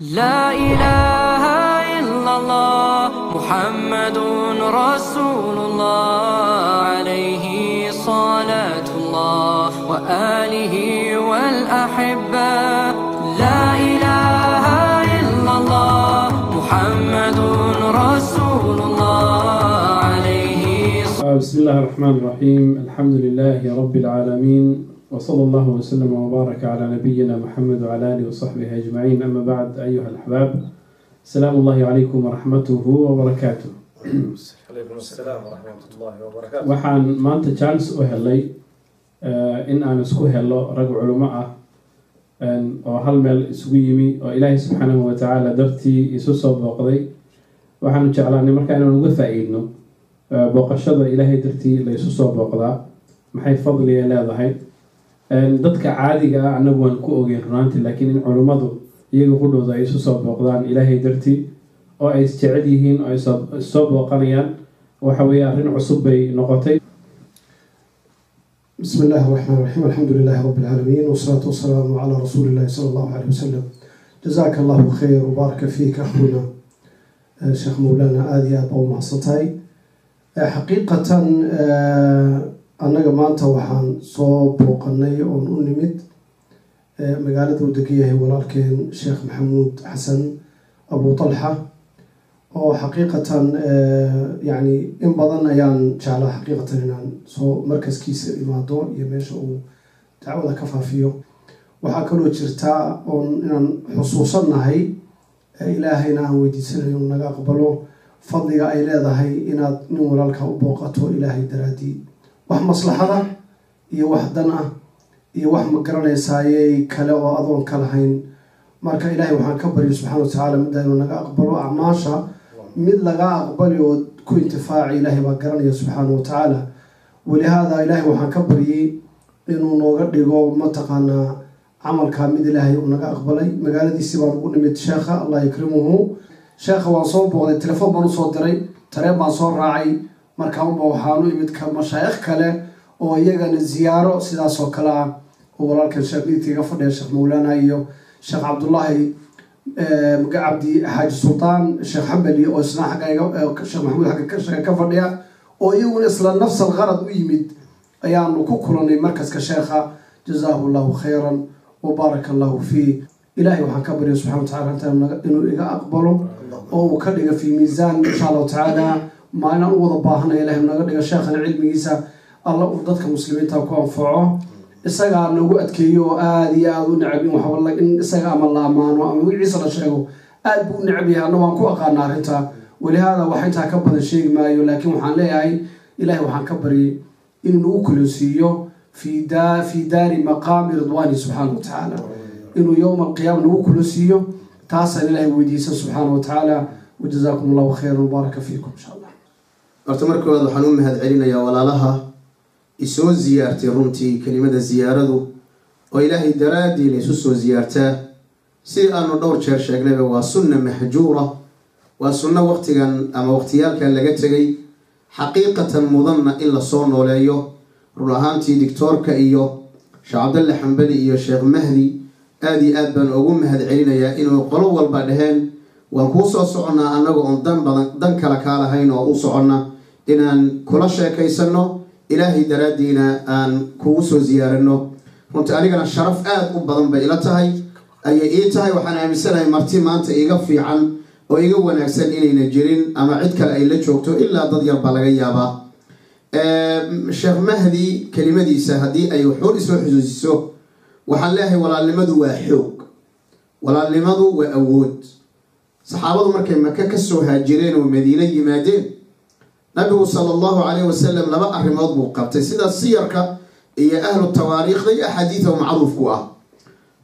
لا إله إلا الله محمد رسول الله عليه صلاة الله وآله والأحبة لا إله إلا الله محمد رسول الله عليه بسم الله الرحمن الرحيم الحمد لله رب العالمين وصلى الله وسلم وبارك على نبينا محمد وعلى آله وصحبه أجمعين أما بعد أيها الأحباب السلام الله عليكم ورحمته وبركاته عليكم السلام ورحمة الله وبركاته waxaan maanta chance u helay in aan isku helo rag culimo ah oo hal meel isugu yimi oo Ilaahay subhanahu wa ta'ala dartii isu soo booqday waxaan jeclaanay marka inaan uga faa'iidno booqashada Ilaahay dartii la isu soo booqdaa maxay fadli leedahay dadka caadiga ah anagu waan ku ogeyn runtii laakiin in culimadu iyaga ku dhowda ay isu soo booqdaan Ilaahay dartii oo ay jecel yihiin oo ay soo booqanayaan waxa weeye arrin cusub bay noqotay. بسم الله الرحمن الرحيم الحمد لله رب العالمين والصلاة والسلام على رسول الله صلى الله عليه وسلم جزاك الله خير وبارك فيك أخونا شيخ مولانا آدي أبو معصتاي حقيقة أنا maanta waxaan soo booqanay oo u nimid magaalada uu degan yahay walaalkeen Sheekh Maxamuud Xasan Abu Talha oo xaqiiqatan yani in badan ayaan jeclaa xaqiiqatan inaan soo markaskiisa imaado iyo meesha uu dacwada ka faafiyo waxaa kaloo jirta oo inaan xusuusanahay ilaahayna aan weydiisanayo inuu naga aqbalo fadliga ay leedahay inaad nin walaalka u booqato ilaahay daraadii wax maslaxada iyo wax dan ah iyo wax ma garanaysaayay kale oo adoon ka lahayn marka ilaahay waxaan ka baryo subxaanahu wa ta'ala mid inuu naga aqbalo acmaasha mid laga aqbali oo ku intifaaci ilaahay baa garanaya subxaanahu wa ta'ala walihaada ilaahay waxaan ka baryay inuu nooga dhigo mataqaanaa camalka mid ilaahay uu naga aqbalay magaaladiisii baan ugu nimid sheekha allah yakrimuhu sheekha waan soo booqday telefoon baan usoo diray tareen baan soo raacay markaan waxaanu imid ka mashaayikh kale oo iyagana ziyaaro sidaas oo kale ah oo walaalkan sheekh midkiga fadhiya sheekh Mawlana iyo sheekh Cabdullaahi Magacabdi Xaaji Sultaan sheekh Xambali oo isna xagga sheekh Maxamuud xagga ka fadhiya oo iyaguna isla nafs al-gharad u yimid ayaanu ku kulanay markaska sheekha jazaahu Allahu khayran wa barakallahu fi ilaahi waxaan ka baryo subhanahu wa ta'ala inuu iga aqbalo oo uu ka dhigo fi miisaan insha Allah ta'ala ما أنا أوضح باهنا إلهي من أقدر شيخنا علمي جيسا الله أفضلك مسلمين تكون فعه السجع نوقت كيو آدي آذو نعبي وحول إن السجع أم الله أمان وأم عيسى رشيقه أبو نعبيها أنا وانكو أقارن نارتها ولهذا وحيتها كبر الشيء ما يلاكي وحن لي إلهي وحن كبري إنه كل سيو في دار مقام رضواني سبحانه وتعالى إنه يوم القيامة نو كل سيو تاسع إلهي وديسا سبحانه وتعالى وجزاكم الله خير وبارك فيكم إن شاء الله. markooda waxaan u mahad celinayaa walaalaha isoo ziyaartay runtii kelimada ziyaaradu oo ilaahay daraadii la isu soo ziyaartaa si aanu dhowr jeer sheegnayba waa sunna mahjuura waa sunna waqtigan ama waqtiyaalkan laga tagay xaqiiqatan mudanna in la soo nooleeyo run ahaantii doctorka iyo Sheekh Cabdulla Xambali iyo Sheekh Mahdi aad baan ugu mahad celinayaa inuu qolo walba dhaheen waan ku soo soconaa anaga oo dan kala ka lahayn oo u soconna inaan kula sheekaysano ilaahay daraadiina aan kugu soo ziyaarano runtii anigana sharaf aad u badan bay ila tahay ayay ii tahay waxaan aaminsanahay marti maanta iga fiican oo iga wanaagsan inayna jirin ama cid kale ay la joogto ilaa dad yar baa laga yaabaa Sheekh Mahdi kelimadiisa haddii ay wuxuu isoo xusuusiso waxaan leeyahay walaalnimadu waa xoog walaalnimadu waa awood saxaabadu markay Makka ka soo haajireen oo Madiina yimaadeen nabigu sallallahu alayhi wasallam laba arrimood buu qabtay sida siyarka iyo ahlu tawaariikhda iyo xadiiska macruufku ah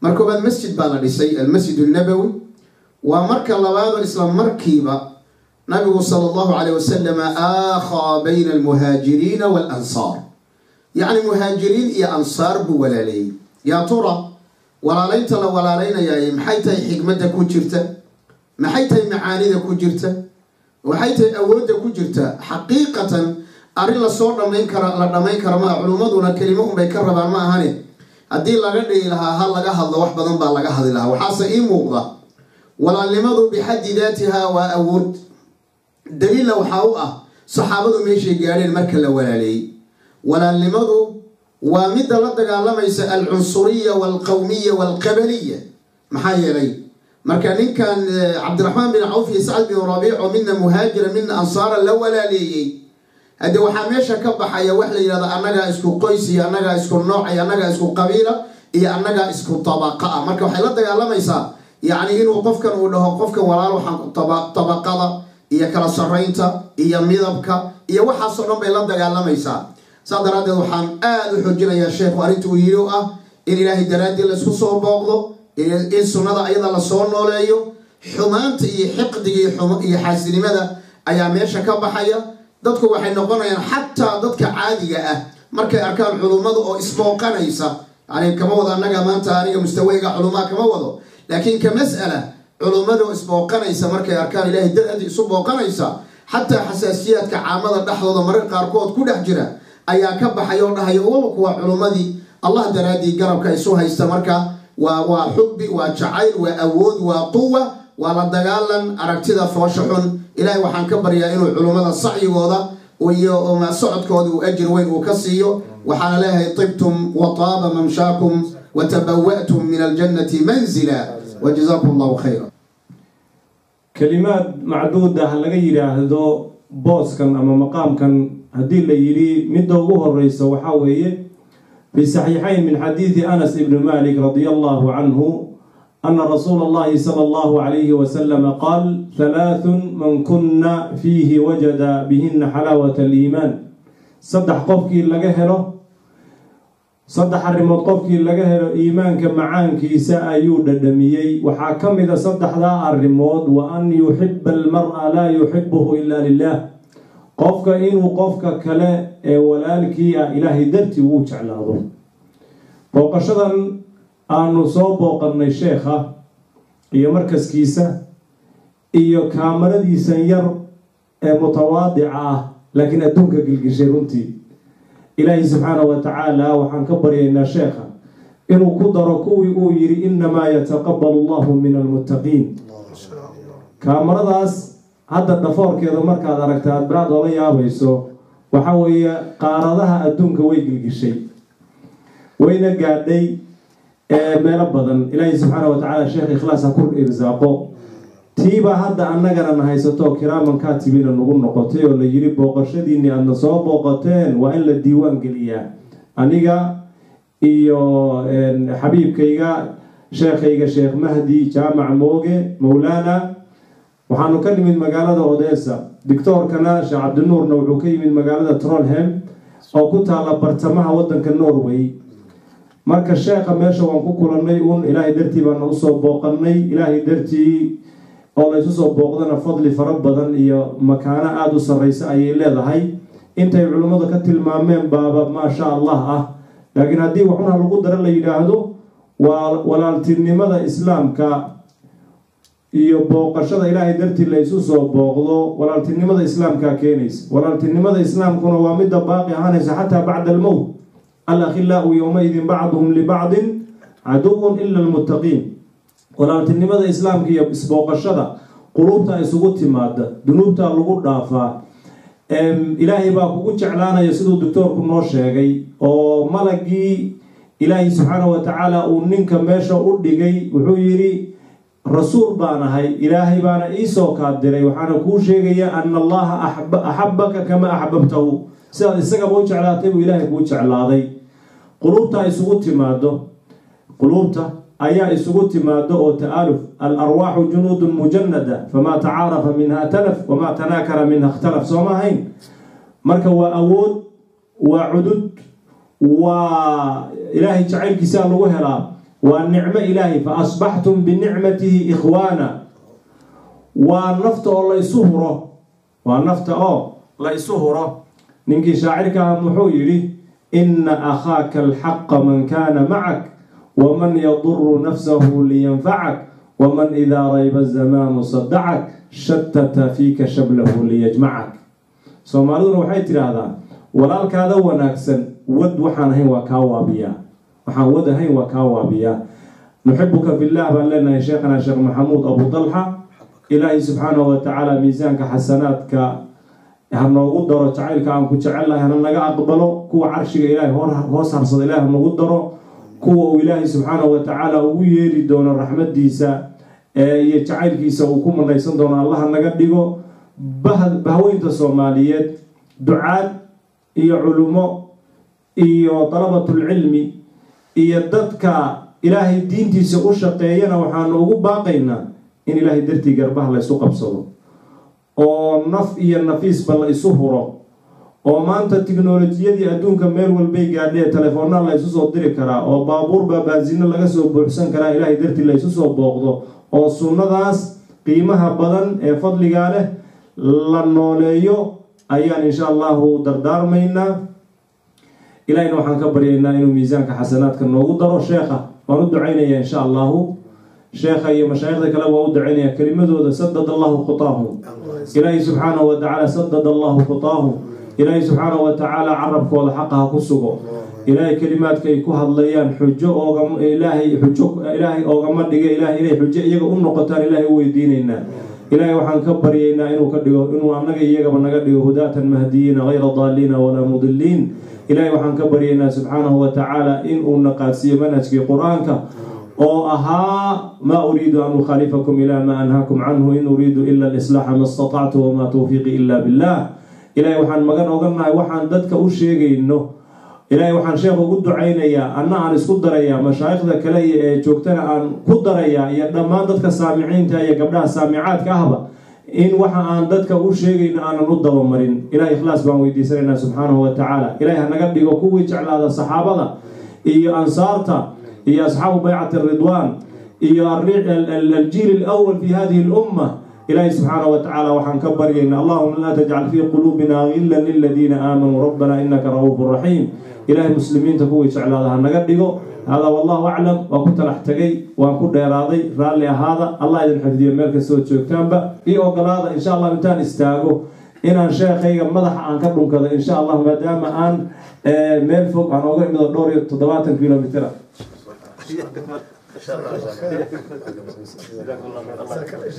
marka bad masjid baa la dhisay al-Masjid an-Nabawi wa marka labaad isla markiiba nabigu sallallahu alayhi wasallam aakha bayna al-muhajirin wal-ansar yani muhajirin iyo ansar bu walaalay ya tura walaalaynta la walaalaynayaa maxay tahay xigmada ku jirta maxay tahay macaanida ku jirta waxay tahay awoodda ku jirta xaqiiqatan arin la soo dhameyn kara ma culumaduna kelimo un bay ka rabaan ma ahane haddii laga dhigi lahaa hal laga hadlo wax badan baa laga hadli lahaa waxaase ii muuqda walaalnimadu bixaddi daatiha waa awood daliilla waxaa u ah saxaabadu meeshay gaadheen marka la walaaleeyey walaalnimadu waa midda la dagaalamaysa alcunsuriya waalqawmiya waalqabaliya maxaa yeelay marka ninkan cabdiraxmaan bin cawf iyo sacad bin rabiic oo midna muhaajira midna ansaara la walaaleeyey hadde waxaa meesha ka baxaya wax la yidhahdo annagaa isku qoys iyo annagaa isku nooc iyo annagaa isku qabiila iyo annagaa isku tabaqa ah marka waxay la dagaalamaysaa yacni inuu qofkan uu dhaho qofkan walaal waxaan tabaqada iyo kala sarraynta iyo midabka iyo waxaasoo dhan bay la dagaalamaysaa saa daraaddeed waxaan aada u xoojinayaa sheekhu arrinta uu yidhi oo ah in ilaahay daraaddii laysku soo booqdo in sunnada ayada lasoo nooleeyo xumaanta iyo xiqdiga iyo xaasinimada ayaa meesha ka baxaya dadku waxay noqonayaan xataa dadka caadiga ah markay arkaan culummadu oo isbooqanaysa yani kama wado annaga maanta aniga mustaweyga culumaa kama wado laakiin ka mas'ala culummadu isbooqanaysa markay arkaan ilaahay daradi isu booqanaysa xataa xasaasiyaadka caamada dhexdooda marar qaarkood ku dhex jira ayaa ka baxay oo dhahaya waba kuwa culummadii allah daraaddii garabka isu haysta marka waa xubbi waa jacayl waa awood waa quwa waa la dagaalan aragtida foosha xun ilaahay waxaan ka baryaa inuu culummada sacyigooda iyo socodkooda uu ajir weyn uu ka siiyo waxaana leeyahay tibtum wa taaba mamshaakum wa tabawa'tum min aljannati manzila wajazaakum allahu khayra kalimaad macduuda ha laga yidhaahdo booskan ama maqaamkan haddii la yidhi midda ugu horeysa waxaa weeye في صحيحين من حديث أنس بن مالك رضي الله عنه أن رسول الله صلى الله عليه وسلم قال 3 من كنا فيه وجد بهن حلاوة الإيمان صدح قفكي لقهره صدح الرمض قفكي لقهره إيمانك معانك سأيود الدميي وحاكم إذا صدح ذا الرمض وأن يحب المرء لا يحبه إلا لله قفك إنه قفك كلا walaalkii ah ilaahay dartii wuu jeclaado booqashadan aanu soo booqannay sheekha iyo markaskiisa iyo kaamaradiisan yar ee mutawaadica ah laakiin adduunka gilgishay runtii ilaahay subxaanahu wa tacaala waxaan ka baryaynaa sheekha inuu ku daro kuwii uu yidhi innamaa yataqabbalu allahu min almuttaqiin kaamaradaas hadda dhafoorkeeda markaad aragta aad baraad oola yaabayso waxa weeye qaaradaha adduunka way gilgishay wayna gaadhay meelo badan ilaahay subxaanahu wa tacaala sheekh ikhlaas ha ku irsaaqo tiibaa hadda annagana na haysato kiraaman kaatibina nagu noqotay oo la yidhi booqashadiinii aadna soo booqateen waa in la diiwaan geliyaa aniga iyo xabiibkayga sheekhayga sheekh mahdi jaamac mooge mowlaana waxaanu ka nimid magaalada Odessa doctorkana sheekh cabdinuurna wuxuu ka yimid magaalada Trondheim oo ku taala bartamaha wadanka Norway marka sheekha meesha waan ku kulannay ilaahay dartii baan u soo booqannay ilaahay dartii oo la isu soo booqdana fadli fara badan iyo makaana aad u sareysa ayay leedahay intay culimadu ka tilmaameen baaba ma sha Allah ah laakiin haddii waxuna lagu daro la yiraahdo waa walaaltinimada islaamka iyo booqashada ilaahay dartii la isu soo booqdo walaaltinimada islaamka keenaysa walaaltinimada islaamkuna waa mid baaqi ahaanaysa xataa bacda al-mawt al-akhillau yawmaidin ba'duhum li ba'din aduwwun illa al-muttaqin walaaltinimada islaamka iyo isbooqashada qulubta isugu timaada dunuubta lagu dhaafaa ilaahay baa kugu jeclaanaya siduu doctorku noo sheegay oo malagii ilaahay subxaanahu wa tacaala uu ninka meesha u dhigay wuxuu yidhi rasuul baan ahay ilaahay baana iisoo kaadiray waxaana kuu sheegaya ana allaha axabaka kama axbabtahu sidaad isagaba u jeclaatay buu ilaahay kuu jeclaaday qulubta ayaa isugu timaado oo ta'aluf al-arwaaxu junuudun mujannada famaa tacaarafa minha talaf wamaa tanaakara minha ikhtalaf soo ma ahayn marka waa awood waa cudud waa ilaahay jacaylkiisaa lagu helaa والنعمة إلهي فأصبحتم بنعمته إخوانا والنفط الله يسهره والنفط لا يسهره ننكي شاعرك محويري إن أخاك الحق من كان معك ومن يضر نفسه لينفعك ومن إذا ريب الزمان صدعك شتت فيك شبله ليجمعك سومالون وحيت هذا ولا الكاذا وناكسن ود وحان هي وكاوابيا waxaan wadahayn waa kaa waabiyaa nuxibuka fillah baan leenahay sheekhana sheekh maxamuud abu dalxa ilaahay subxaanahu watacaala miisaanka xasanaadka ha noogu daro jacaylka aan ku jecellahay hana naga aqbalo kuwa carshiga ilaahay hoos harsada ilaah nagu daro kuwa uu ilaahay subxaanahu watacaala ugu yeeri doono raxmadiisa iyo jacaylkiisa uu ku manaysan doono allaha naga dhigo bahweynta soomaaliyeed ducaad iyo culumo iyo dalabatulcilmi iyo dadka ilaahay diintiisa u shaqeeyana waxaanu ugu baaqaynaa in ilaahay dartii garbaha la isu qabsado oo naf iyo nafiisba la isu huro oo maanta tiknolojiyadii adduunka meel walbay gaadhee telefoonna la isu soo diri karaa oo baabuurba baasino laga soo buuxsan karaa ilaahay dartii la isu soo booqdo oo sunnadaas qiimaha badan ee fadligaa leh la nooleeyo ayaan insha allahu dardaarmaynaa ilaahayna waxaan ka baryaynaa inuu miisaanka xasanaadka noogu daro sheekha waan u ducaynaya insha allahu sheekha iyo mashaayikhda kale waa u ducaynaya kelimadooda sadad allahu khutaahum ilaahay subxaanahu watacaala sadad allahu khutaahum ilaahay subxaanahu watacaala carabkooda xaqa ha ku sugo ilaahay kelimaadka ay ku hadlayaan ilaahay oogama dhiga ilahay inay xujo iyaga u noqotaan ilaahay u weydiinaynaa ilaahay waxaan ka baryaynaa inuu annaga iyagaba naga dhigo hudaatan mahdiyiina hayra daaliina walaa mudiliin ilaahay waxaan ka baryaynaa subxaanahu watacaala inuu naqaadsiiyo manhajkii qur-aanka oo ahaa maa uriidu an ukhaalifakum ilaa maa anhaakum canhu in uriidu ila alislaaxa ma istatactu wamaa tawfiiqi ila billah ilaahay waxaan magan oganahay waxaan dadka u sheegayno ilaahay waxaan sheekha ugu ducaynayaa anna aan isku darayaa mashaayikhda kale ee joogtana aan ku darayaa iyo dhammaan dadka saamiciinta iyo gabdhaha saamicaadka ahba in waxa aan dadka u sheegayno aanan u dabamarin ilahay ikhlaas baan weydiisanaynaa subxaanahu watacaala ilahay hanaga dhigo kuwii jeclaada saxaabada iyo ansaarta iyo asxaabu baycati ridwaan iyo aljiil alawal fi hadihi lumma ilaahay subxaanahu watacaala waxaan ka baryaynaa allahuma laa tajcal fii quluubina gillan liladiina aamanuu rabbana inaka ra'uufu raxiim ilaahay muslimiinta kuwii jeclaada hanaga dhigo hada wallahu aclam waa ku talax tegay waan ku dheeraaday raalli ahaada allah idin xifdiyo meel kastoo joogtaanba io ogolaada insha allah intaan istaago inaan sheekhayga madaxa aan ka dhunkado insha allah maadaama aan meel fog aan oga imido dhowr iyo 70 kilomitr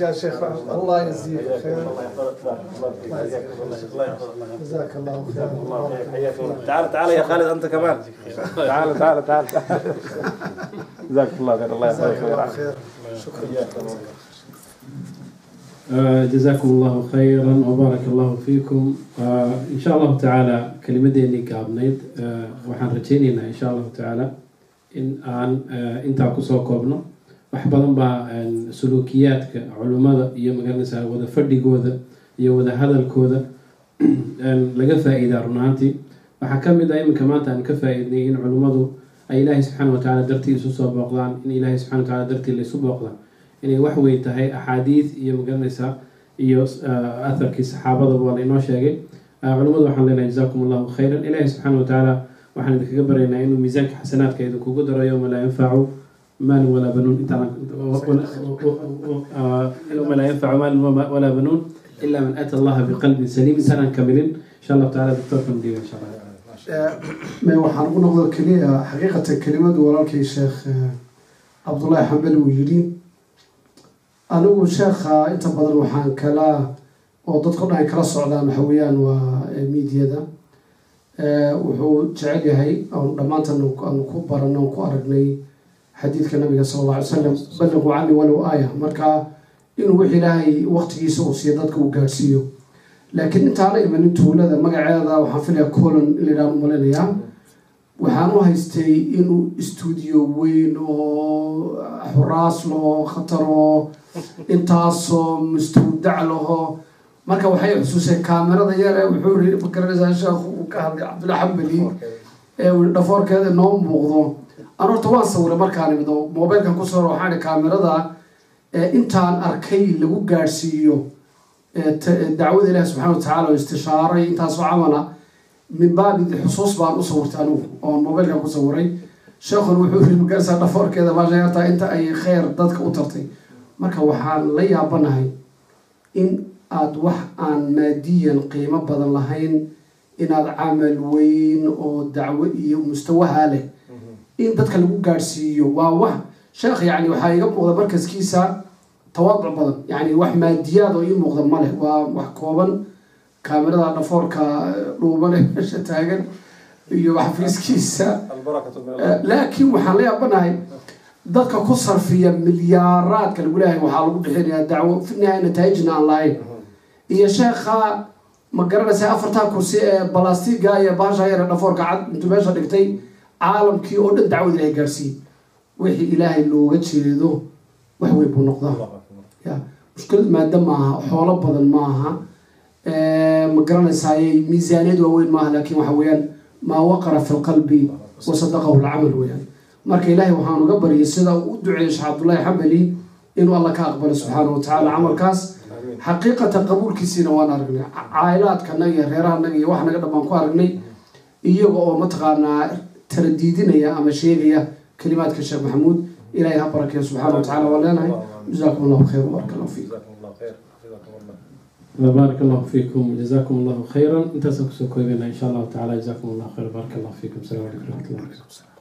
يا شيخ الله يجزيك خير جزاك الله خير تعال يا خالد انت كمان تعال جزاك الله خير الله يحفظك خير شكرا جزاكم الله خيرا وبارك الله فيكم إن شاء الله تعالى كلمتين قابنيد وحن رجينا إن شاء الله تعالى إن أنت كسو كوبنا وحبضن با سلوكيات علماء يوم قالنا وذا فردي جوذا يوذا هذا الكوذا لقى فائدة رناتي وحكم دائما كمان أن كفائدة إن علماء أي الله سبحانه وتعالى درتي يسوع بقلان إن الله سبحانه وتعالى درتي اللي يسوع بقلان إني وحوي تهي أحاديث يوم قالنا أثر كي صحابة والله إنه شيء علماء وحنا لنا جزاكم الله خيرا الله سبحانه وتعالى وحنا ذكرنا إنه ميزانك حسنات كيدو كقدر يوم لا ينفع مال ولا بنون يوم لا ينفع مال ولا بنون إلا من أتى الله بقلب سليم سنة كاملين إن شاء الله تعالى دكتور فندي إن شاء الله ما waxaan ugu noqdo kaliya xaqiiqatan kelimadu walaalkay sheekh Abdullah Xambal uu yiri anigu sheekha inta badan waxaan kala oo dadku dhan kala socdaan hawiyaan waa meediada wuxuu jecel yahay oo dhamaantan aan ku barano ku aragnay xadiidka nabiga sallallahu alayhi wasallam ballighu anni walau aaya marka inuu wixii ilaahay waqtigiisa uu siiyo dadka uu gaarsiiyo laakiin inta aan imanin tuulada magaceeda waxaan filayaa colon ilaa umaleynaya waxaan u haystay inuu studio weyn oo xuraas loo khataro intaasoo mustawdac laho marka waxay xusuusay kaamirada yar ee wuxuu yiri bakaranaysaa sheekhu uu ka hadlay Cabdullah Xambali ee dhafoorkeeda noo muuqdo أنا توان صور مركان بدو موبايل كان كسر وحنا كاميرا ذا إنتان أركي لو جارسيو دعوة الله سبحانه وتعالى واستشارة إنتان صعبنا من باب الحصص بان أصور تانو أو الموبايل كان كسوري شيخ الوحوش المجالس النفور كذا ما جاءت أنت أي خير ضدك أطرتي مركا وحان ليا بناهي إن أدوح عن ماديا قيمة بدل لهين إن هذا عمل وين أو دعوة ومستواها له إن dadka lagu gaarsiiyo waa wax sheekh yani waxaa iga muuqda markaskiisa tawaaduc badan yani wax maadiyaad oo ii muuqda ma leh waa wax kooban kaamirada dhafoorka dhuuban ee meesha taagan iyo xafiiskiisa laakiin waxaan la yaabanahay dadka ku sarfiya milyaaraadka lagu leeyahay waxaa lagu bixinayaa dacwo fi nihaaya nataa'ijna aan lahayn iyo sheekha ma garanaysa 4 kursi ee balastiga iyo baasha yar dhafoorka cad intuu meesha dhigtay caalamkii oo dhan dacwada ilaahay gaarsiiyey wixii ilaahay looga jeedo wax weyn buu noqdaa ya mushkilad maadaama maaha xoolo badan maaha ma garanaysaa miisaaniyad waaweyn maaha laakiin waxa weeyaan maa waqara fi lqalbi wasadaqahu lcamal weeyaan marka ilaahay waxaan uga baryay sida uu u duceeyey sheekh cabdullaahi xambali inuu alla ka aqbalo subxaanahu watacaala camalkaas xaqiiqatan qabuulkiisiina waan aragnay caayilaadkanaga iyo reerahanaga iyo wax naga dhammaan ku aragnay iyaga oo mataqaanaa taradiidinaya ama sheegaya kalimaadka sheekh maxamuud ilaahay ha barakeeyo subxaanahu watacaala waan leenahay جزاكم الله خير وبارك الله فيكم بارك الله فيكم جزاكم الله خيرا انت سوف إن شاء الله تعالى جزاكم الله خير بارك الله فيكم السلام عليكم ورحمة الله وبركاته